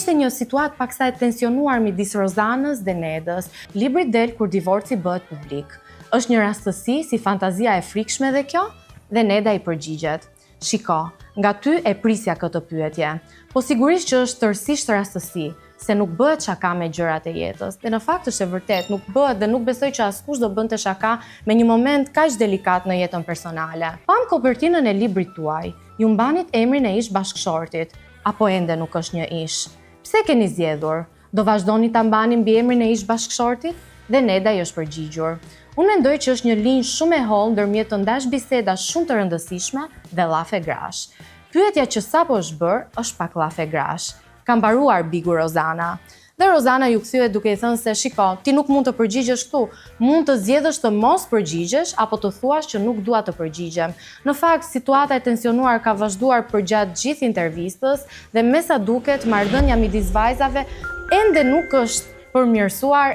Ishte një situatë paksa e tensionuar midis Rozanës dhe Nedës. Libri del kur divorci bëhet publik. Është një rastësi si fantazia e frikshme dhe kjo? Dhe Neda i përgjigjet. Shiko, nga ty e prisja këtë pyetje. Po sigurisht që është tërësisht rastësi, se nuk bëhet shaka me gjërat e jetës. Dhe në fakt është e vërtet, nuk bëhet dhe nuk besoj që askush do bënte shaka me një moment kaq delikat në jetën personale. Pam kopertinën e librit tuaj. Ju mbanit emrin e ish bashkëshortit, apo ende nuk është një ish? Pse keni zgjedhur? Do vazhdoni ta mbani mbi emrin e ish bashkëshortit? Dhe Neda i është përgjigjur. Unë mendoj që është një linjë shumë e hollë ndërmjet të ndash biseda shumë të rëndësishme dhe llafe grash. Pyetja që sapo është bërë është pak llafe grash. Ka mbaruar bigu Rozana. Dhe Rozana ju kthyet duke i thënë se shiko, ti nuk mund të përgjigjesh këtu, mund të zgjedhësh të mos përgjigjesh apo të thuash që nuk dua të përgjigjem. Në fakt, situata e tensionuar ka vazhduar përgjatë gjithë intervistës dhe me sa duket marrëdhënia midis vajzave ende nuk është përmirësuar